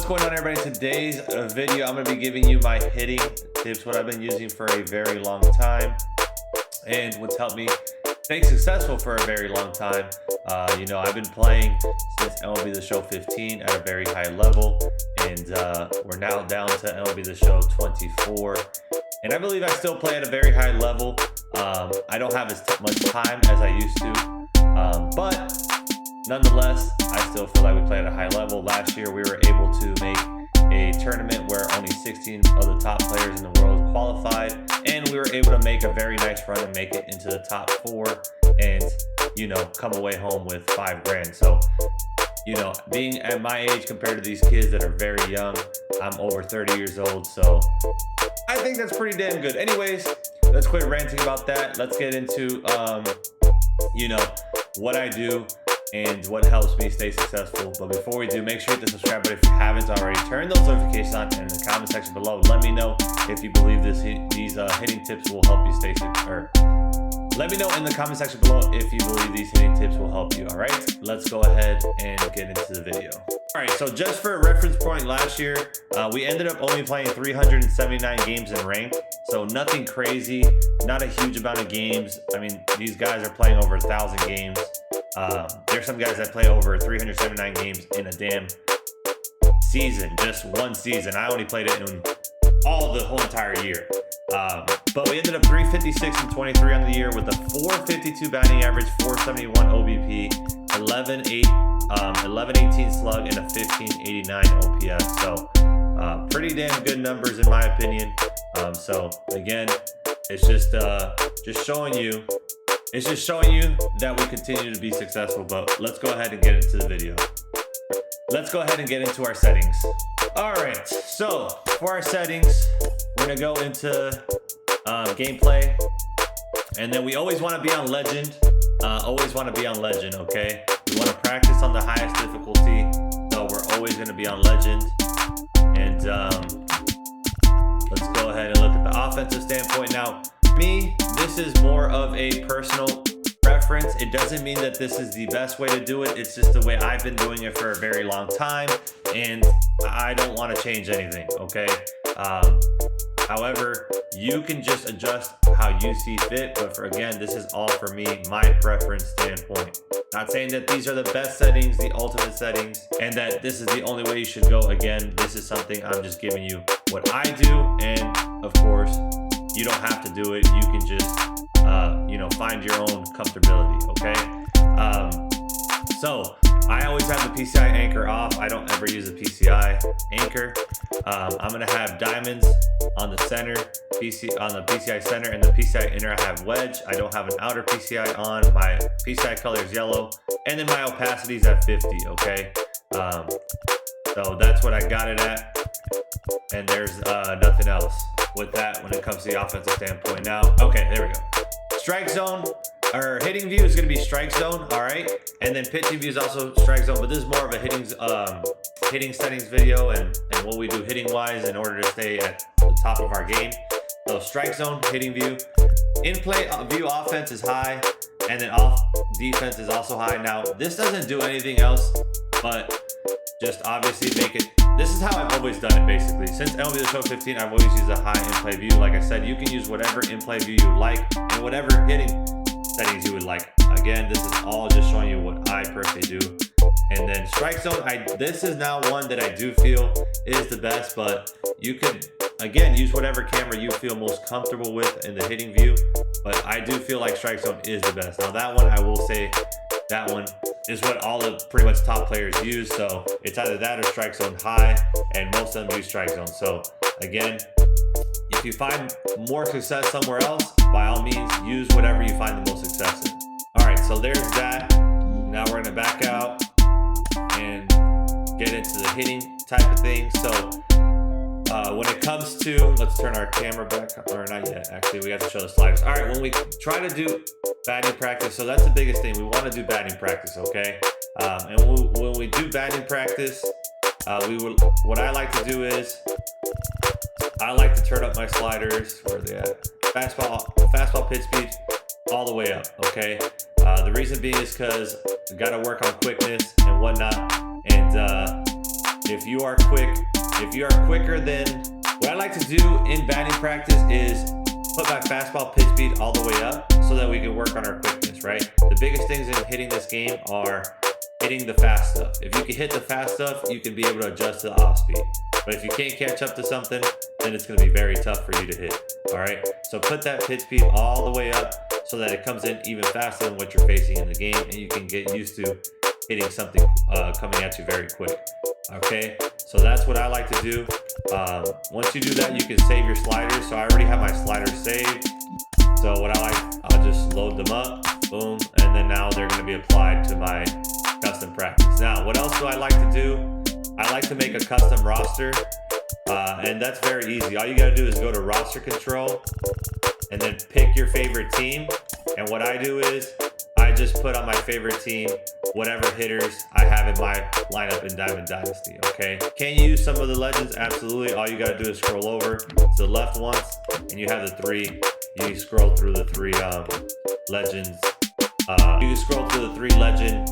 What's going on, everybody? Today's video, I'm going to be giving you my hitting tips, what I've been using for a very long time and what's helped me stay successful for a very long time. I've been playing since MLB The Show 15 at a very high level, and we're now down to MLB The Show 24, and I believe I still play at a very high level. I don't have as much time as I used to, but nonetheless, I still feel like we play at a high level. Last year, we were able to make a tournament where only 16 of the top players in the world qualified, and we were able to make a very nice run and make it into the top 4 and, come away home with $5 grand. So, being at my age compared to these kids that are very young, I'm over 30 years old, so I think that's pretty damn good. Anyways, let's quit ranting about that. Let's get into, what I do and what helps me stay successful. But before we do, make sure you hit the subscribe button if you haven't already. Turn those notifications on, and in the comment section below, let me know if you believe these hitting tips will help you stay successful. Let me know in the comment section below if you believe these hitting tips will help you. All right, let's go ahead and get into the video. All right, so just for a reference point, last year we ended up only playing 379 games in ranked, so nothing crazy, not a huge amount of games. I mean, these guys are playing over 1,000 games. There's some guys that play over 379 games in a damn season, just one season. I only played it in the whole entire year. But we ended up 356 and 23 on the year with a 452 batting average, 471 OBP, 1118 slug, and a 1589 OPS. So pretty damn good numbers in my opinion. So again, it's just showing you. It's just showing you that we continue to be successful. But let's go ahead and get into the video. Let's go ahead and get into our settings. All right, so for our settings, we're gonna go into gameplay, and then we always want to be on legend. Okay, we want to practice on the highest difficulty, so we're always going to be on legend. And let's go ahead and look at the offensive standpoint. Now, me, this is more of a personal preference. It doesn't mean that this is the best way to do it. It's just the way I've been doing it for a very long time, and I don't want to change anything. Okay. However, you can just adjust how you see fit, but again, this is all for me, my preference standpoint. Not saying that these are the best settings, the ultimate settings, and that this is the only way you should go. Again, this is something I'm just giving you what I do, and of course, you don't have to do it. You can just, find your own comfortability, okay? So I always have the PCI anchor off. I don't ever use a PCI anchor. I'm gonna have diamonds on the center, on the PCI center, and the PCI inner I have wedge. I don't have an outer PCI on. My PCI color is yellow, and then my opacity is at 50, okay? So that's what I got it at, and there's nothing else with that when it comes to the offensive standpoint. Now, okay, there we go. Strike zone, or hitting view is going to be strike zone, all right? And then pitching view is also strike zone, but this is more of a hitting settings video and what we do hitting wise in order to stay at the top of our game. So strike zone, hitting view. In play view offense is high, and then off defense is also high. Now, this doesn't do anything else, but just obviously make it. This is how I've always done it, basically. Since MLB The Show 15, I've always used a high in-play view. Like I said, you can use whatever in-play view you like and whatever hitting settings you would like. Again, this is all just showing you what I personally do. And then strike zone, this is now one that I do feel is the best, but you could, again, use whatever camera you feel most comfortable with in the hitting view. But I do feel like strike zone is the best. Now that one, I will say, that one is what all the pretty much top players use. So it's either that or strike zone high, and most of them use strike zone. So again, if you find more success somewhere else, by all means, use whatever you find the most success in. All right, so there's that. Now we're gonna back out and get into the hitting type of thing. So when it comes to, let's turn our camera back, or not yet, actually, we have to show the sliders. All right, when we try to do batting practice, so that's the biggest thing. We want to do batting practice, okay? And when we do batting practice, what I like to do is, I like to turn up my sliders, where are they at? Fastball pitch speed, all the way up, okay? The reason being is because we got to work on quickness and whatnot, and if you are quicker than what I like to do in batting practice is put my fastball pitch speed all the way up so that we can work on our quickness, right? The biggest things in hitting this game are hitting the fast stuff. If you can hit the fast stuff, you can be able to adjust to the off speed. But if you can't catch up to something, then it's going to be very tough for you to hit. All right, so put that pitch speed all the way up so that it comes in even faster than what you're facing in the game, and you can get used to hitting something coming at you very quick. Okay, so that's what I like to do. Once you do that, you can save your sliders. So I already have my sliders saved. So what I'll just load them up, boom, and then now they're going to be applied to my custom practice. Now, what else do I like to do? I like to make a custom roster, and that's very easy. All you got to do is go to roster control and then pick your favorite team. And what I do is I just put on my favorite team whatever hitters I have in my lineup in Diamond Dynasty, okay? Can you use some of the legends? Absolutely. All you got to do is scroll over to the left once, and you have the three. You scroll through the three legends. You can scroll through the three legend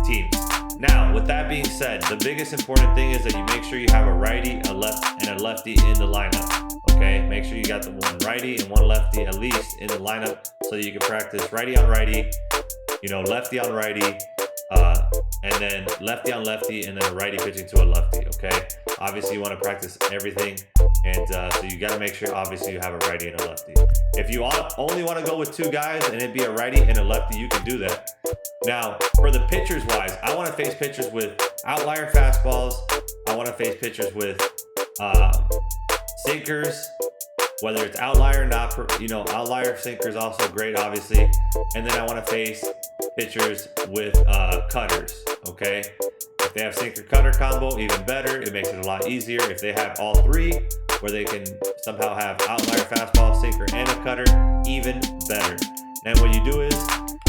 teams. Now, with that being said, the biggest important thing is that you make sure you have a righty, a left, and a lefty in the lineup. Okay, make sure you got the one righty and one lefty at least in the lineup so you can practice righty on righty, lefty on righty, and then lefty on lefty, and then a righty pitching to a lefty. Okay, obviously you want to practice everything, and so you got to make sure obviously you have a righty and a lefty. If you only want to go with two guys and it'd be a righty and a lefty, you can do that. Now, for the pitchers wise, I want to face pitchers with outlier fastballs. I want to face pitchers with sinkers, whether it's outlier or not. Outlier sinkers also great, obviously. And then I want to face pitchers with cutters. Okay, if they have sinker cutter combo, even better. It makes it a lot easier. If they have all three, where they can somehow have outlier fastball, sinker, and a cutter, even better. And what you do is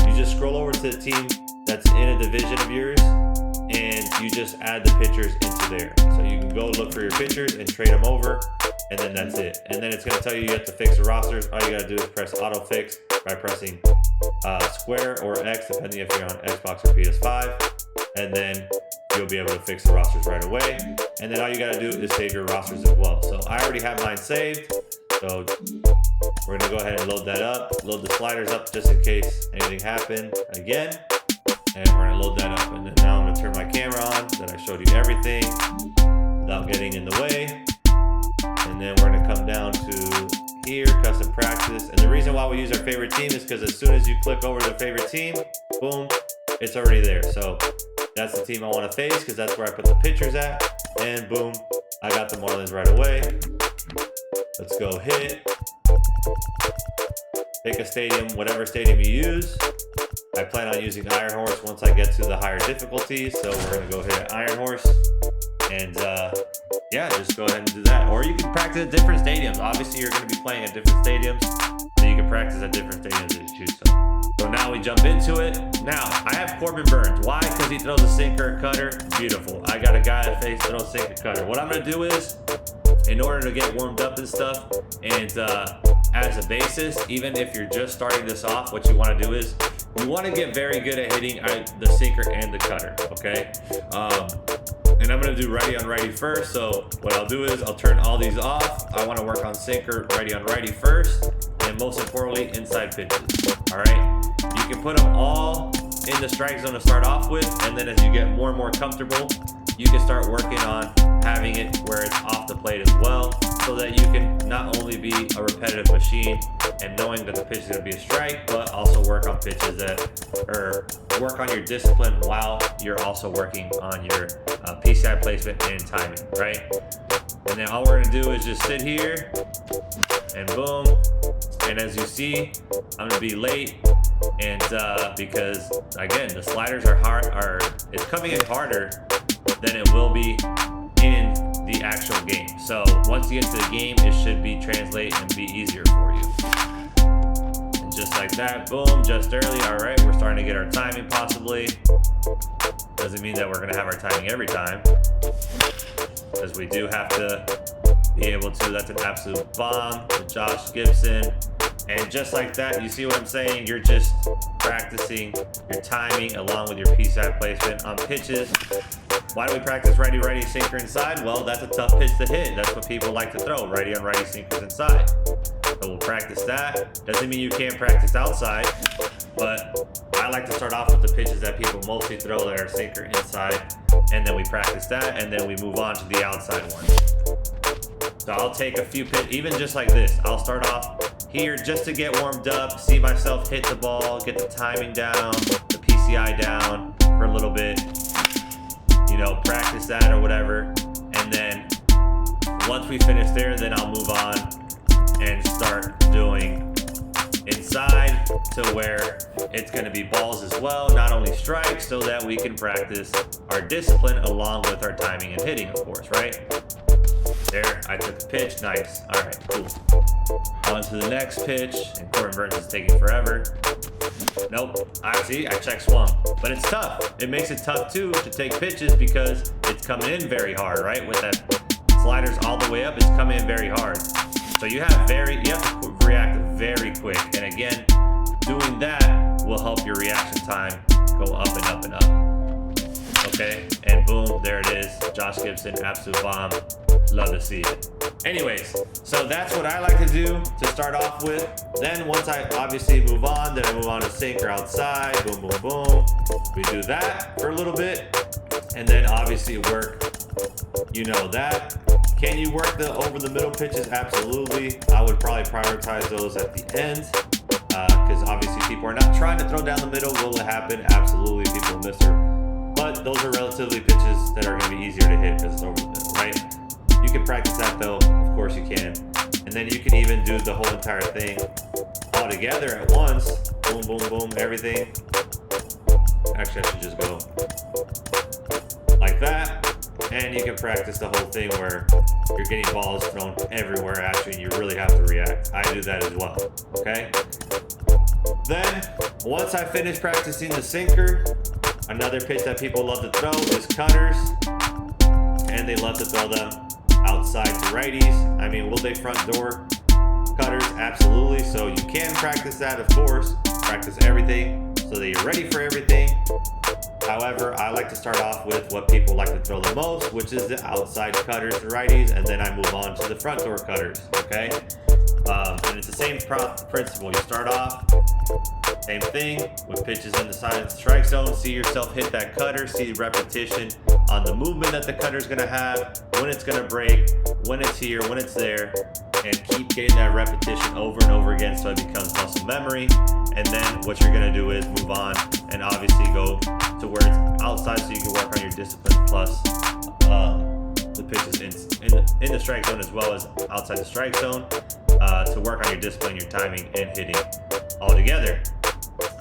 you just scroll over to the team that's in a division of yours, and you just add the pitchers into there. So you can go look for your pitchers and trade them over, and then that's it. And then it's going to tell you have to fix the rosters. All you got to do is press auto fix by pressing square or X, depending if you're on Xbox or PS5, and then you'll be able to fix the rosters right away. And then all you got to do is save your rosters as well. So I already have mine saved, so we're going to go ahead and load that up, load the sliders up just in case anything happened again. And we're going to load that up. And then now I'm going to turn my camera on so that I showed you everything without getting in the way. And then we're going to come down to here, custom practice. And the reason why we use our favorite team is because as soon as you click over the favorite team, boom, it's already there. So that's the team I want to face because that's where I put the pitchers at. And boom, I got the Marlins right away. Let's go hit. Pick a stadium, whatever stadium you use. I plan on using Iron Horse once I get to the higher difficulties. So we're going to go hit Iron Horse. And yeah, just go ahead and do that. Or you can practice at different stadiums. Obviously, you're going to be playing at different stadiums. So you can practice at different stadiums if you choose so now we jump into it. Now, I have Corbin Burns. Why? Because he throws a sinker, cutter. Beautiful. I got a guy that throws sinker, cutter. What I'm going to do is, in order to get warmed up and stuff, and as a basis, even if you're just starting this off, what you want to do is you want to get very good at hitting the sinker and the cutter, okay? And I'm going to do righty on righty first. So what I'll do is I'll turn all these off. I want to work on sinker, righty on righty first, and most importantly, inside pitches. All right? You can put them all in the strike zone to start off with, and then as you get more and more comfortable, you can start working on having it where it's off the plate as well, so that you can not only be a repetitive machine and knowing that the pitch is going to be a strike, but also work on pitches work on your discipline while you're also working on your PCI placement and timing, right? And then all we're going to do is just sit here and boom. And as you see, I'm going to be late, and because again, the sliders it's coming in harder than it will be in the actual game. So once you get to the game, it should be translate and be easier for you. And just like that, boom, just early. All right, we're starting to get our timing possibly. Doesn't mean that we're gonna have our timing every time, because we do have to be able to. That's an absolute bomb to Josh Gibson. And just like that, you see what I'm saying? You're just practicing your timing along with your PCI placement on pitches. Why do we practice righty-righty sinker inside? Well, that's a tough pitch to hit. That's what people like to throw, righty on righty sinkers inside. So we'll practice that. Doesn't mean you can't practice outside, but I like to start off with the pitches that people mostly throw that are sinker inside, and then we practice that, and then we move on to the outside one. So I'll take a few pitches, even just like this. I'll start off here just to get warmed up, see myself hit the ball, get the timing down, the PCI down for a little bit, you know, practice that or whatever. And then once we finish there, then I'll move on and start doing inside to where it's going to be balls as well, not only strikes, so that we can practice our discipline along with our timing and hitting, of course, right? There, I took the pitch, nice. All right, cool. On to the next pitch, and Corbin Burns is taking forever. Nope, I check swung. But it's tough. It makes it tough too to take pitches because it's coming in very hard, right? With that sliders all the way up, it's coming in very hard. So you have to react very quick. And again, doing that will help your reaction time go up and up and up. Okay, and boom, there it is. Josh Gibson, absolute bomb. Love to see it. Anyways, so that's what I like to do to start off with. Then once I obviously move on, then I move on to sinker outside, boom, boom, boom. We do that for a little bit, and then obviously work, you know that. Can you work the over the middle pitches? Absolutely. I would probably prioritize those at the end, because obviously people are not trying to throw down the middle. Will it happen? Absolutely, people will miss her. But those are relatively pitches that are going to be easier to hit because it's over the middle, right? You can practice that though, of course you can. And then you can even do the whole entire thing all together at once. Boom, boom, boom, everything. Actually, I should just go like that. And you can practice the whole thing where you're getting balls thrown everywhere at you and you really have to react. I do that as well, okay? Then, once I finish practicing the sinker, another pitch that people love to throw is cutters. And they love to throw them outside to righties. I mean, will they front door cutters? Absolutely. So you can practice that, of course. Practice everything so that you're ready for everything. However, I like to start off with what people like to throw the most, which is the outside cutters to righties, and then I move on to the front door cutters, okay? And it's the same principle. You start off, same thing, with pitches in the side of the strike zone. See yourself hit that cutter, see repetition on the movement that the cutter is going to have, when it's going to break, when it's here, when it's there, and keep getting that repetition over and over again so it becomes muscle memory. And then what you're going to do is move on and obviously go to where it's outside so you can work on your discipline plus the pitches in the strike zone as well as outside the strike zone to work on your discipline, your timing, and hitting all together.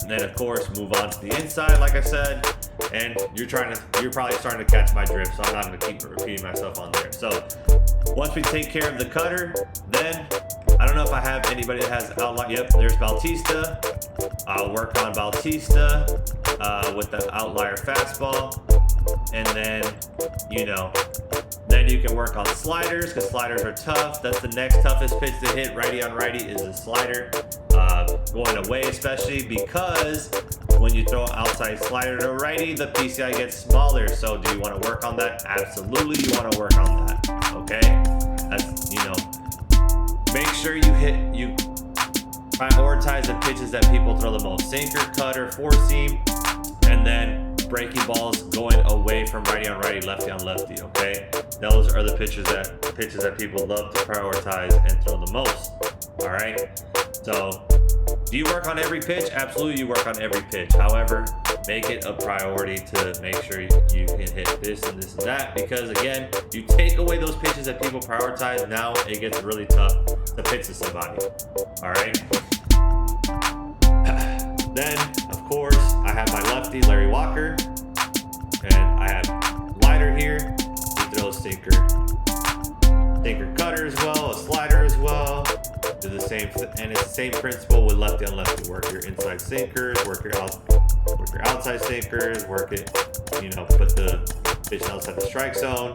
And then of course move on to the inside, like I said, and you're probably starting to catch my drift, so I'm not going to keep repeating myself on there. So once we take care of the cutter, then I don't know if I have anybody that has outline. Yep, there's Bautista. I'll work on Bautista with the outlier fastball, and then then you can work on sliders because sliders are tough. That's the next toughest pitch to hit righty on righty is the slider. Going away, especially because when you throw an outside slider to a righty, the PCI gets smaller. So do you want to work on that? Absolutely, you want to work on that. Okay, that's make sure you prioritize the pitches that people throw the most: sinker, cutter, four seam, and then breaking balls going away from righty on righty, lefty on lefty. Okay, those are the pitches that people love to prioritize and throw the most. All right, so do you work on every pitch? Absolutely, you work on every pitch. However, make it a priority to make sure you can hit this and this and that, because again, you take away those pitches that people prioritize, now it gets really tough to pitch to somebody. All right. Then, of course, I have my lefty, Larry Walker, and I have Lighter here. He throws sinker cutter as well, a slider as well. Do the same, and it's the same principle with lefty on lefty. Work your inside sinkers, work your outside sinkers, work it, put the pitch outside the strike zone,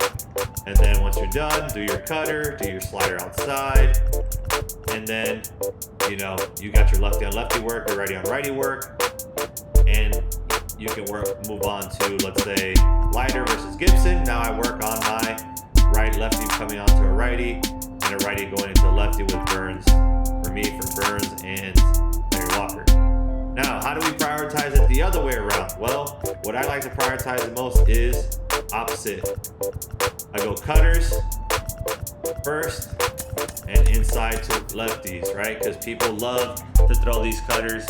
and then once you're done, do your cutter, do your slider outside, And then, you know, you got your lefty on lefty work, your righty on righty work, and you can move on to, let's say, Leiter versus Gibson. Now I work on my right lefty coming onto a righty, and a righty going into a lefty with Burns, for me, for Burns and Larry Walker. Now, how do we prioritize it the other way around? Well, what I like to prioritize the most is opposite. I go cutters first and inside to lefties, right? Because people love to throw these cutters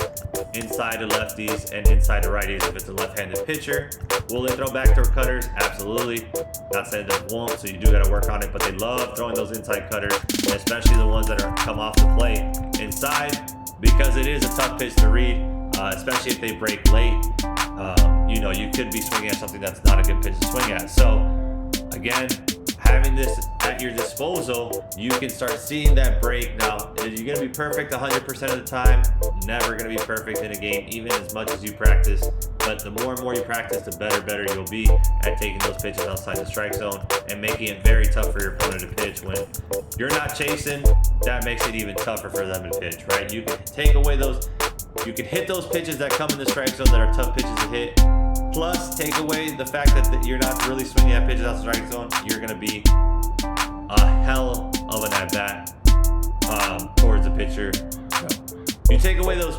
inside to lefties and inside to righties if it's a left-handed pitcher. Will they throw backdoor cutters? Absolutely. Not saying they won't, so you do got to work on it, but they love throwing those inside cutters, especially the ones that come off the plate inside, because it is a tough pitch to read, especially if they break late. You know, you could be swinging at something that's not a good pitch to swing at. So again, having this at your disposal, you can start seeing that break. Now, is you going to be perfect 100% of the time? Never going to be perfect in a game, even as much as you practice. But the more and more you practice, the better you'll be at taking those pitches outside the strike zone and making it very tough for your opponent to pitch. When you're not chasing, that makes it even tougher for them to pitch, right? You can take away those, you can hit those pitches that come in the strike zone that are tough pitches to hit. Plus, take away the fact that you're not really swinging at pitches out the strike zone, you're going to be a hell of an at-bat towards the pitcher. You take away those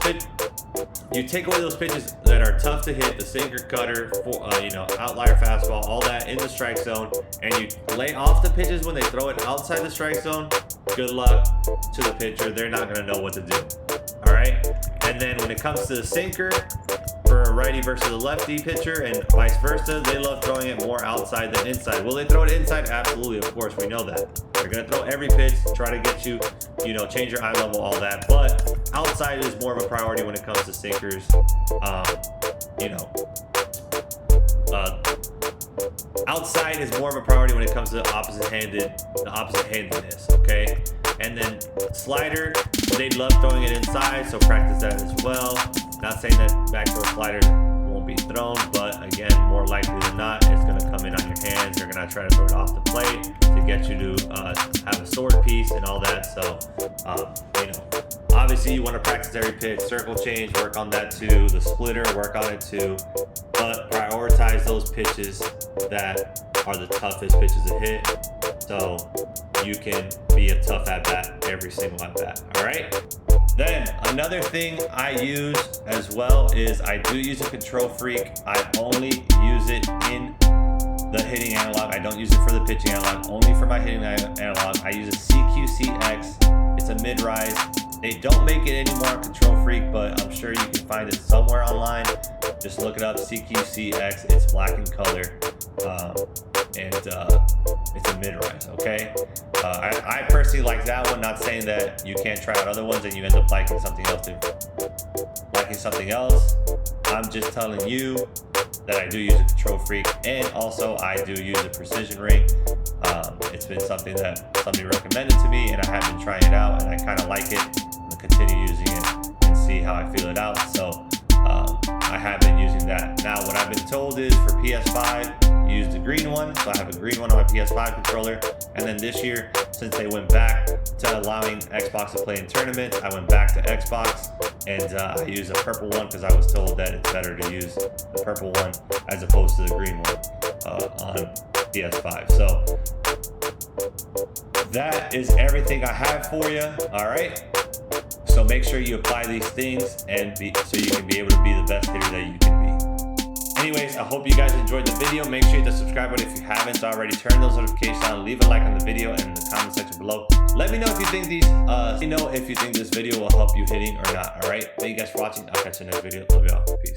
pitches that are tough to hit, the sinker, cutter, you know, outlier fastball, all that in the strike zone, and you lay off the pitches when they throw it outside the strike zone. Good luck to the pitcher. They're not going to know what to do. All right. And then when it comes to the sinker, for a righty versus a lefty pitcher and vice versa, they love throwing it more outside than inside. Will they throw it inside? Absolutely, of course, we know that. They're going to throw every pitch, try to get you, you know, change your eye level, all that. But outside is more of a priority when it comes to sinkers. You know, outside is more of a priority when it comes to the opposite-handedness, okay? And then slider, they love throwing it inside, so practice that as well. Not saying that backdoor sliders won't be thrown, but again, more likely than not, it's going to come in on your hands. You're going to try to throw it off the plate to get you to have a sword piece and all that. So, you know, obviously you want to practice every pitch, circle change, work on that too. The splitter, work on it too. But prioritize those pitches that are the toughest pitches to hit, so you can be a tough at-bat every single at-bat, all right? Then another thing I use as well is I do use a Control Freak. I only use it in the hitting analog. I don't use it for the pitching analog, only for my hitting analog. I use a CQCX. It's a mid-rise. They don't make it anymore on Control Freak, but I'm sure you can find it somewhere online. Just look it up, CQCX. It's black in color, and it's a mid-rise, okay? I personally like that one, not saying that you can't try out other ones and you end up liking something else. I'm just telling you that I do use a Control Freak, and also I do use a precision ring. It's been something that somebody recommended to me, and I have been trying it out, and I kind of like it. I'm gonna continue using it and see how I feel it out. So I have been using that. Now, what I've been told is for PS5, use the green one. So I have a green one on my PS5 controller. And then this year, since they went back to allowing Xbox to play in tournaments, I went back to Xbox, and I use a purple one because I was told that it's better to use the purple one as opposed to the green one on PS5. So that is everything I have for you. All right. So make sure you apply these things and so you can be able to be the best hitter that you can be. Anyways, I hope you guys enjoyed the video. Make sure you hit the subscribe button if you haven't already. Turn those notifications on. Leave a like on the video and in the comment section below. Let me know if you think this video will help you hitting or not. All right. Thank you guys for watching. I'll catch you in the next video. Love y'all. Peace.